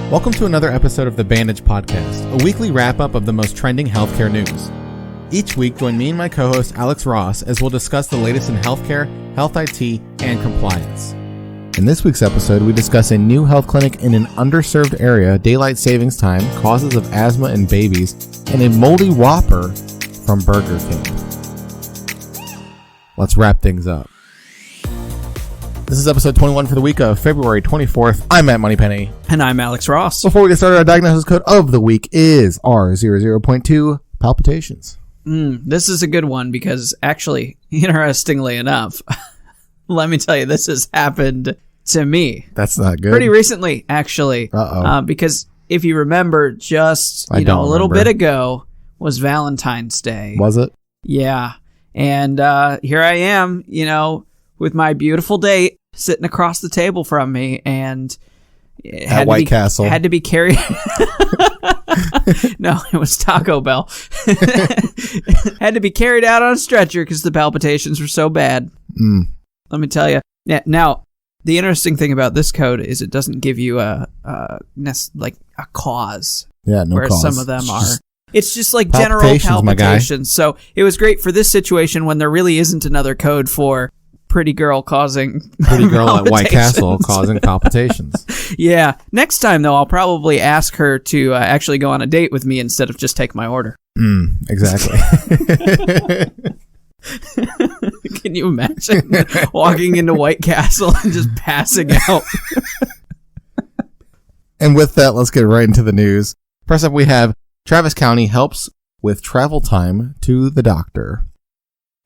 Welcome to another episode of the Bandage Podcast, a weekly wrap-up of the most trending healthcare news. Each week, join me and my co-host Alex Ross as we'll discuss the latest in healthcare, health IT, and compliance. In this week's episode, we discuss a new health clinic in an underserved area, daylight savings time, causes of asthma in babies, and a Moldy Whopper from Burger King. Let's wrap things up. This is episode 21 for the week of February 24th. I'm Matt Moneypenny. And I'm Alex Ross. Before we get started, our diagnosis code of the week is R00.2, palpitations. This is a good one because actually, interestingly enough, let me tell you, this has happened to me. That's not good. Pretty recently, actually. Because if you remember, just a little bit ago was Valentine's Day. Was it? Yeah. And here I am, with my beautiful date sitting across the table from me, and at White Castle had to be carried. No, it was Taco Bell. Had to be carried out on a stretcher because the palpitations were so bad. Let me tell you. Yeah. Now, the interesting thing about this code is it doesn't give you a cause. Yeah, no whereas cause. Some of them are. It's just like general palpitations. So it was great for this situation when there really isn't another code for pretty girl at White Castle causing palpitations. Yeah. Next time, though, I'll probably ask her to actually go on a date with me instead of just take my order. Exactly. Can you imagine walking into White Castle and just passing out? And with that, let's get right into the news. First up, we have Travis County helps with travel time to the doctor.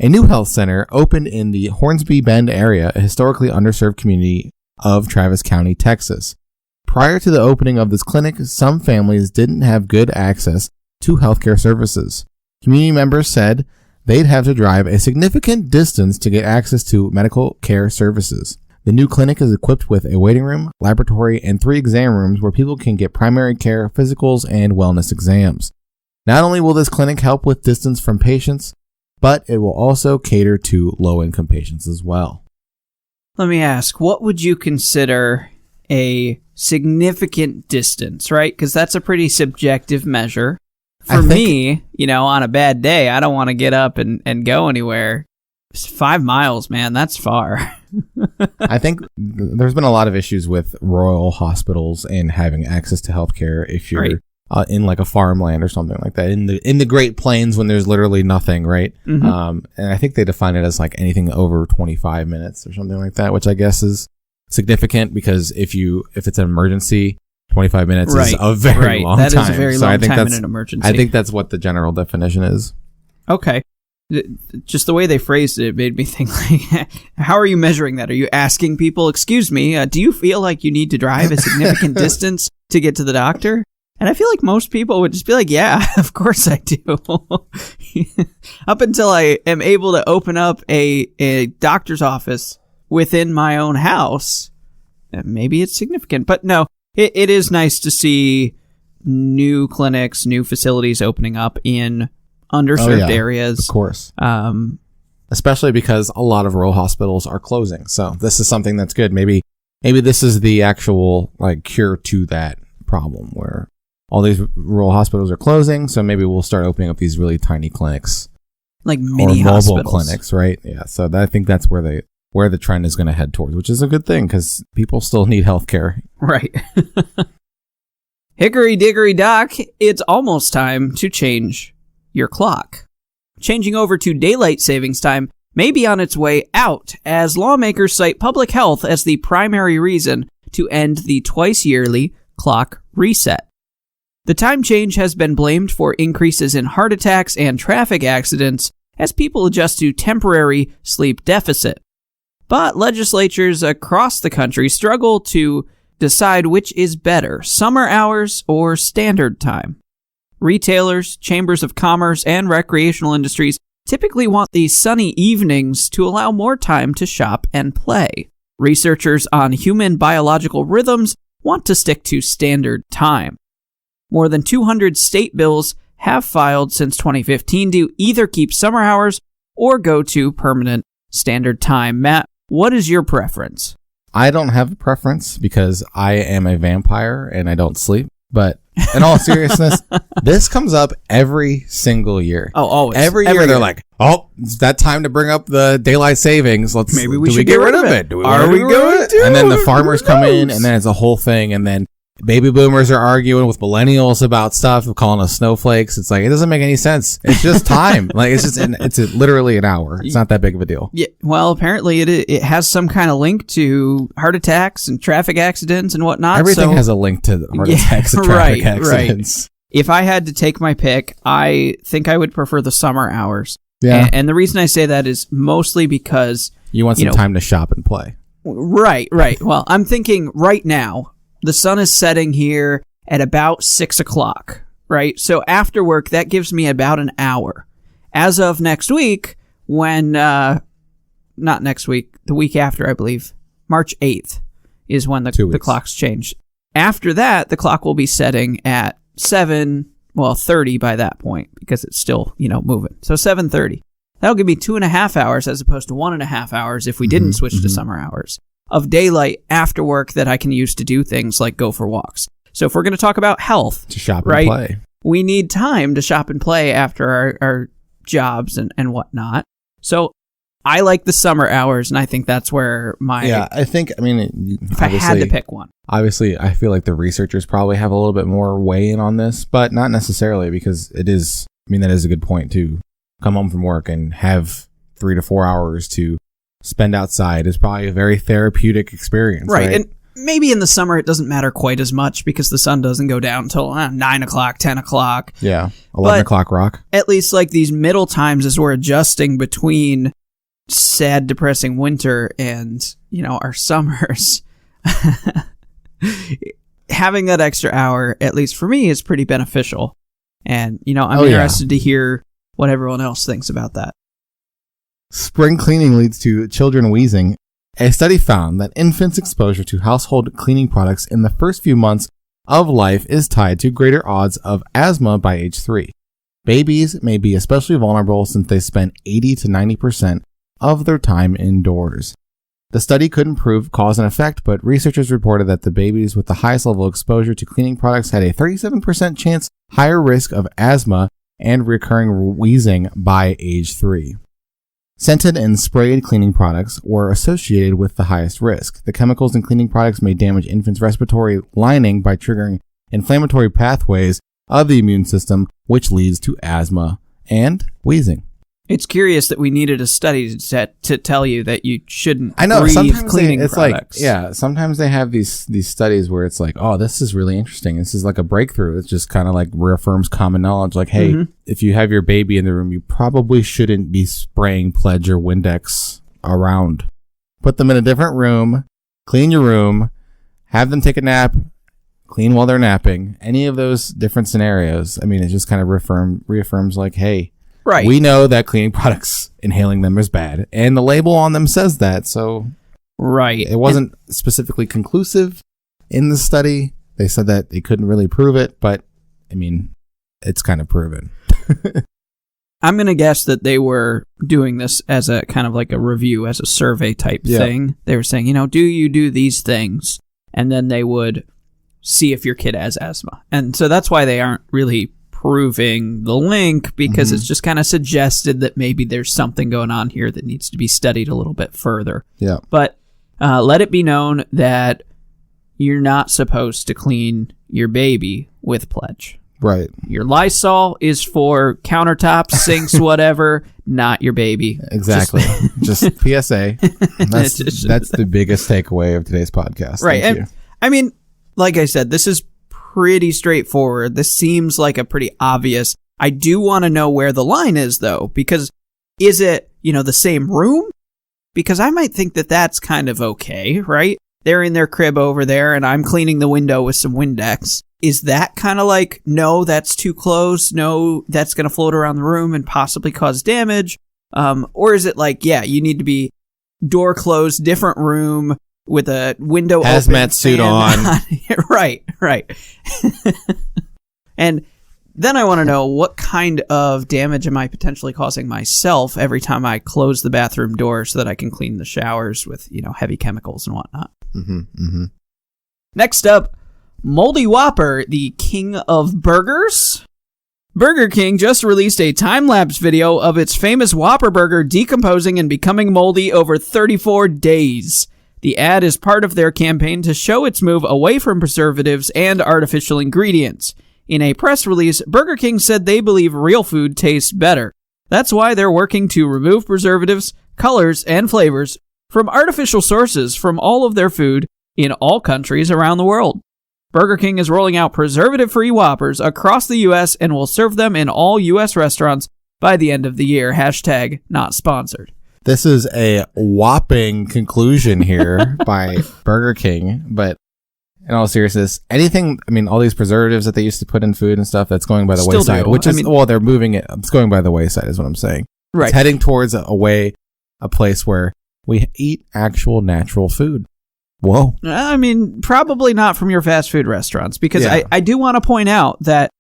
A new health center opened in the Hornsby Bend area, a historically underserved community of Travis County, Texas. Prior to the opening of this clinic, some families didn't have good access to healthcare services. Community members said they'd have to drive a significant distance to get access to medical care services. The new clinic is equipped with a waiting room, laboratory, and 3 exam rooms where people can get primary care, physicals, and wellness exams. Not only will this clinic help with distance from patients, but it will also cater to low-income patients as well. Let me ask, what would you consider a significant distance, right? Because that's a pretty subjective measure. For me, on a bad day, I don't want to get up and go anywhere. 5 miles, man, that's far. I think there's been a lot of issues with rural hospitals and having access to healthcare if you're in like a farmland or something like that. In the Great Plains when there's literally nothing, right? Mm-hmm. And I think they define it as like anything over 25 minutes or something like that, which I guess is significant because if it's an emergency, 25 minutes is a very long time. That is a very long time in an emergency. I think that's what the general definition is. Okay. Just the way they phrased it made me think, like, how are you measuring that? Are you asking people, excuse me, do you feel like you need to drive a significant distance to get to the doctor? And I feel like most people would just be like, yeah, of course I do. Up until I am able to open up a doctor's office within my own house, maybe it's significant. But no, it is nice to see new clinics, new facilities opening up in underserved areas. Of course. Especially because a lot of rural hospitals are closing. So this is something that's good. Maybe this is the actual cure to that problem where all these rural hospitals are closing, so maybe we'll start opening up these really tiny clinics. Like mini hospitals. Mobile clinics, right? Yeah, so I think that's where the trend is going to head towards, which is a good thing because people still need healthcare. Right. Hickory dickory dock, it's almost time to change your clock. Changing over to daylight savings time may be on its way out as lawmakers cite public health as the primary reason to end the twice-yearly clock reset. The time change has been blamed for increases in heart attacks and traffic accidents as people adjust to temporary sleep deficit. But legislatures across the country struggle to decide which is better, summer hours or standard time. Retailers, chambers of commerce, and recreational industries typically want the sunny evenings to allow more time to shop and play. Researchers on human biological rhythms want to stick to standard time. More than 200 state bills have filed since 2015 to either keep summer hours or go to permanent standard time. Matt, what is your preference? I don't have a preference because I am a vampire and I don't sleep. But in all seriousness, this comes up every single year. Oh, always. Every year they're like, oh, it's that time to bring up the daylight savings. Maybe we should get rid of it. Are we going to? And then the farmers come in, and then it's a whole thing, and then baby boomers are arguing with millennials about stuff, calling us snowflakes. It's like, it doesn't make any sense. It's just time. Like, it's literally an hour. It's not that big of a deal. Yeah. Well, apparently it has some kind of link to heart attacks and traffic accidents and whatnot. Everything has a link to heart attacks and traffic accidents. Right. If I had to take my pick, I think I would prefer the summer hours. Yeah. And the reason I say that is mostly because you want some time to shop and play. Right. Well, I'm thinking right now, the sun is setting here at about 6 o'clock, right? So after work, that gives me about an hour. As of next week, when, not next week, the week after, I believe, March 8th is when the clocks change. After that, the clock will be setting at 7:30 by that point, because it's still, moving. So 7:30. That'll give me 2.5 hours as opposed to 1.5 hours if we didn't switch to summer hours of daylight after work that I can use to do things like go for walks. So if we're going to talk about health, to shop and play, we need time to shop and play after our jobs and whatnot. So I like the summer hours, and I think that's where my... Yeah, if I had to pick one. Obviously, I feel like the researchers probably have a little bit more weigh in on this, but not necessarily, because that is a good point, to come home from work and have 3 to 4 hours to spend outside is probably a very therapeutic experience. Right. And maybe in the summer it doesn't matter quite as much because the sun doesn't go down until 9 o'clock, 10 o'clock. Yeah. 11 o'clock rock. At least like these middle times as we're adjusting between sad, depressing winter and, our summers. Having that extra hour, at least for me, is pretty beneficial. And, I'm interested to hear what everyone else thinks about that. Spring cleaning leads to children wheezing. A study found that infants' exposure to household cleaning products in the first few months of life is tied to greater odds of asthma by age 3. Babies may be especially vulnerable since they spend 80 to 90% of their time indoors. The study couldn't prove cause and effect, but researchers reported that the babies with the highest level of exposure to cleaning products had a 37% chance higher risk of asthma and recurring wheezing by age 3. Scented and sprayed cleaning products were associated with the highest risk. The chemicals in cleaning products may damage infants' respiratory lining by triggering inflammatory pathways of the immune system, which leads to asthma and wheezing. It's curious that we needed a study to tell you that you shouldn't breathe cleaning products. Sometimes they have these studies where it's like, oh, this is really interesting. This is like a breakthrough. It just kind of like reaffirms common knowledge. Like, hey, if you have your baby in the room, you probably shouldn't be spraying Pledge or Windex around. Put them in a different room, clean your room, have them take a nap, clean while they're napping. Any of those different scenarios. It just kind of reaffirms like, hey, right. We know that cleaning products, inhaling them is bad, and the label on them says that, so... Right. It wasn't specifically conclusive in the study. They said that they couldn't really prove it, but, it's kind of proven. I'm going to guess that they were doing this as a kind of like a review, as a survey type thing. They were saying, do you do these things? And then they would see if your kid has asthma. And so that's why they aren't really proving the link, because it's just kind of suggested that maybe there's something going on here that needs to be studied a little bit further. Yeah. But let it be known that you're not supposed to clean your baby with Pledge. Right. Your Lysol is for countertops, sinks, whatever, not your baby. Exactly. Just PSA. That's the biggest takeaway of today's podcast. Right. Thank you. Like I said, this is pretty straightforward. This seems like a pretty obvious. I do want to know where the line is, though, because is it, the same room? Because I might think that that's kind of okay, right? They're in their crib over there, and I'm cleaning the window with some Windex. Is that kind of like, no, that's too close, no, that's going to float around the room and possibly cause damage? Or is it like, yeah, you need to be door closed, different room, with a window open. Hazmat suit on. Right. And then I want to know, what kind of damage am I potentially causing myself every time I close the bathroom door so that I can clean the showers with, heavy chemicals and whatnot. Next up, Moldy Whopper, the king of burgers. Burger King just released a time-lapse video of its famous Whopper burger decomposing and becoming moldy over 34 days. The ad is part of their campaign to show its move away from preservatives and artificial ingredients. In a press release, Burger King said they believe real food tastes better. That's why they're working to remove preservatives, colors, and flavors from artificial sources from all of their food in all countries around the world. Burger King is rolling out preservative-free Whoppers across the U.S. and will serve them in all U.S. restaurants by the end of the year. Hashtag not sponsored. This is a whopping conclusion here by Burger King, but in all seriousness, all these preservatives that they used to put in food and stuff, that's going by the Still wayside, do. They're moving it. It's going by the wayside is what I'm saying. Right. It's heading towards a place where we eat actual natural food. Whoa. Probably not from your fast food restaurants, because Yeah. I do want to point out that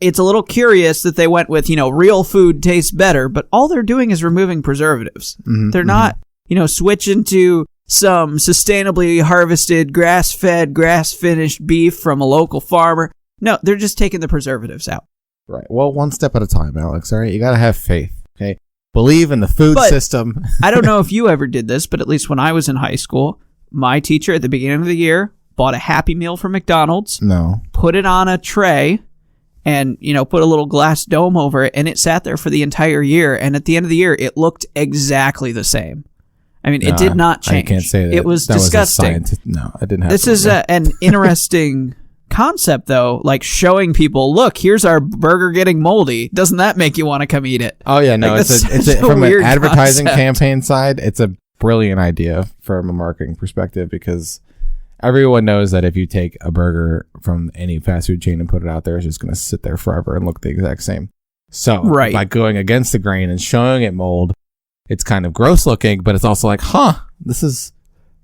it's a little curious that they went with, real food tastes better, but all they're doing is removing preservatives. They're not, switching to some sustainably harvested, grass-fed, grass-finished beef from a local farmer. No, they're just taking the preservatives out. Right. Well, one step at a time, Alex. All right. You got to have faith. Okay. Believe in the food system. I don't know if you ever did this, but at least when I was in high school, my teacher at the beginning of the year bought a Happy Meal from McDonald's. No. Put it on a tray and, put a little glass dome over it, and it sat there for the entire year. And at the end of the year, it looked exactly the same. It did not change. I can't say that. It was disgusting. No, I didn't have This is an interesting concept, though, like showing people, look, here's our burger getting moldy. Doesn't that make you want to come eat it? Oh, yeah. No, it's from an advertising campaign side, it's a brilliant idea from a marketing perspective, because everyone knows that if you take a burger from any fast food chain and put it out there, it's just going to sit there forever and look the exact same. So by going against the grain and showing it mold, it's kind of gross looking, but it's also like, this is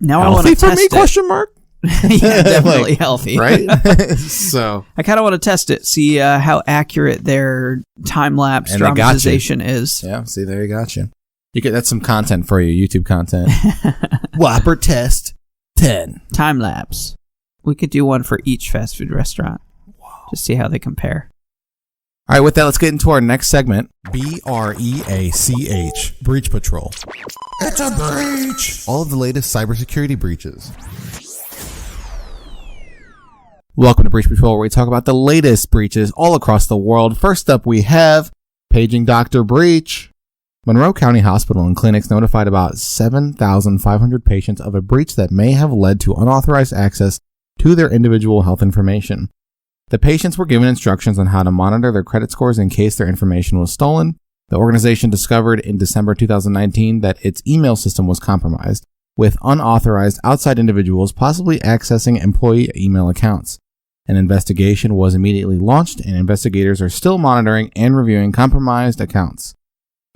now healthy I for me? Question mark. Yeah, definitely healthy, right? So I kind of want to test it, see how accurate their time-lapse dramatization is. Yeah, see, there you got you. That's some content for you, YouTube content. Whopper test 10. Time-lapse. We could do one for each fast food restaurant. Wow. Just see how they compare. All right, with that, let's get into our next segment. BREACH, Breach Patrol. It's a breach! All of the latest cybersecurity breaches. Welcome to Breach Patrol, where we talk about the latest breaches all across the world. First up, we have Paging Dr. Breach. Monroe County Hospital and clinics notified about 7,500 patients of a breach that may have led to unauthorized access to their individual health information. The patients were given instructions on how to monitor their credit scores in case their information was stolen. The organization discovered in December 2019 that its email system was compromised, with unauthorized outside individuals possibly accessing employee email accounts. An investigation was immediately launched, and investigators are still monitoring and reviewing compromised accounts.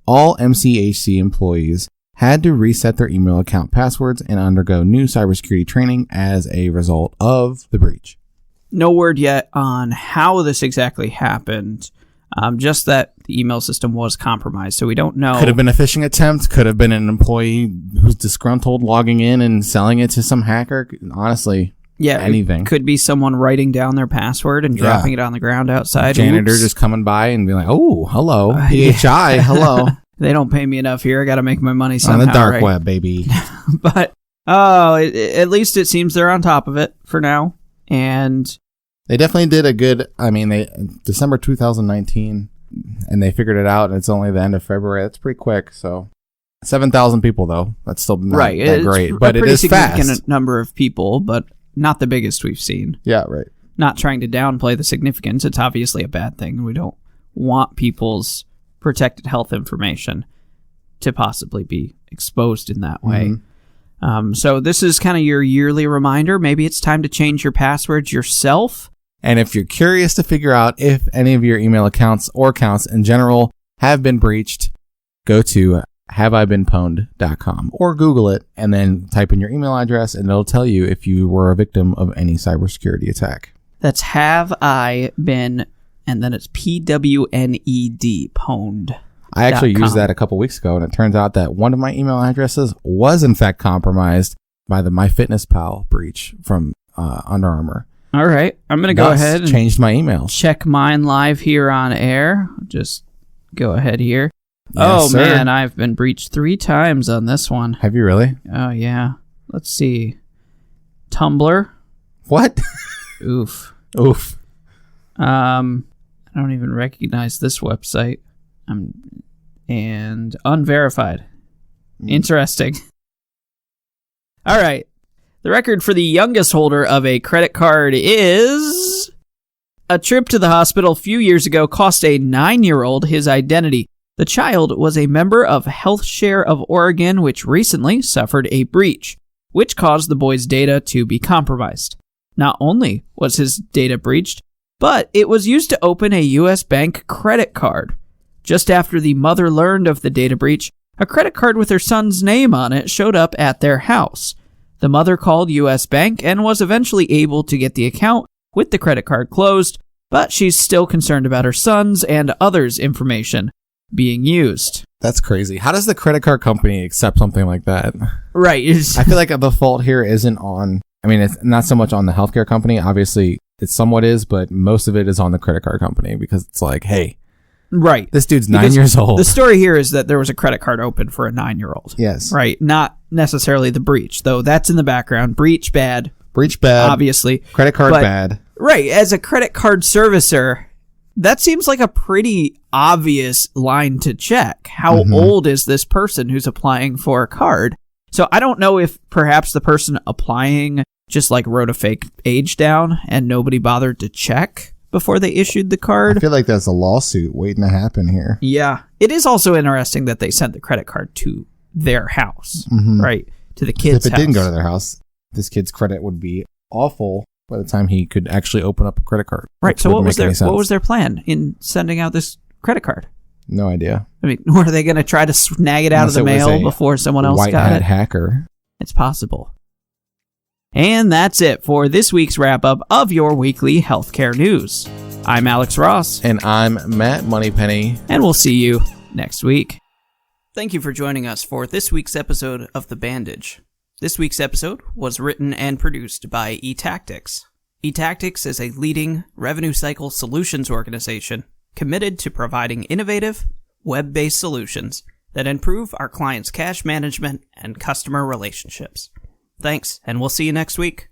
All MCHC employees had to reset their email account passwords and undergo new cybersecurity training as a result of the breach. No word yet on how this exactly happened. Just that the email system was compromised, so we don't know. Could have been a phishing attempt. Could have been an employee who's disgruntled logging in and selling it to some hacker. Honestly, anything. Could be someone writing down their password and dropping it on the ground outside. Janitor just coming by and being like, "Oh, hello, PHI, hello." They don't pay me enough here. I got to make my money somehow. On the dark web, baby. But at least it seems they're on top of it for now, and they definitely did a good. December 2019, and they figured it out. And it's only the end of February. That's pretty quick. So 7,000 people, though. That's still not that great, but it is fast. Significant number of people, but not the biggest we've seen. Yeah, right. Not trying to downplay the significance. It's obviously a bad thing. We don't want people's protected health information to possibly be exposed in that way. Mm-hmm. So this is kind of your yearly reminder. Maybe it's time to change your passwords yourself. And if you're curious to figure out if any of your email accounts or accounts in general have been breached, go to haveibeenpwned.com or Google it and then type in your email address and it'll tell you if you were a victim of any cybersecurity attack. That's have I been, and then it's PWNED, pwned. I actually used that a couple weeks ago, and it turns out that one of my email addresses was in fact compromised by the MyFitnessPal breach from Under Armour. All right. I'm going to go ahead and changed my email. Check mine live here on air. Just go ahead here. Yes, sir. Man, I've been breached 3 times on this one. Have you really? Oh, yeah. Let's see. Tumblr. What? Oof. Oof. I don't even recognize this website. And unverified. Interesting. All right. The record for the youngest holder of a credit card is... A trip to the hospital a few years ago cost a 9-year-old his identity. The child was a member of HealthShare of Oregon, which recently suffered a breach, which caused the boy's data to be compromised. Not only was his data breached, but it was used to open a U.S. bank credit card. Just after the mother learned of the data breach, a credit card with her son's name on it showed up at their house. The mother called U.S. Bank and was eventually able to get the account with the credit card closed, but she's still concerned about her son's and others' information being used. That's crazy. How does the credit card company accept something like that? Right. I feel like the fault here isn't on... I mean, it's not so much on the healthcare company. Obviously, it somewhat is, but most of it is on the credit card company because it's like, hey... Right. This dude's 9 years old. The story here is that there was a credit card open for a 9-year-old. Yes. Right. Not necessarily the breach, though. That's in the background. Breach, bad. Breach, bad. Obviously. Credit card, bad. Right. As a credit card servicer, that seems like a pretty obvious line to check. How old is this person who's applying for a card? So I don't know if perhaps the person applying just like wrote a fake age down and nobody bothered to check before they issued the card. I feel like there's a lawsuit waiting to happen here. Yeah. It is also interesting that they sent the credit card to their house, right? To the kid's house. If it didn't go to their house, this kid's credit would be awful by the time he could actually open up a credit card. Right. So what was their plan in sending out this credit card? No idea. I mean, were they going to try to snag it out of the mail before someone else got it? White hat hacker. It's possible. And that's it for this week's wrap-up of your weekly healthcare news. I'm Alex Ross. And I'm Matt Moneypenny. And we'll see you next week. Thank you for joining us for this week's episode of The Bandage. This week's episode was written and produced by eTactics. eTactics is a leading revenue cycle solutions organization committed to providing innovative, web-based solutions that improve our clients' cash management and customer relationships. Thanks, and we'll see you next week.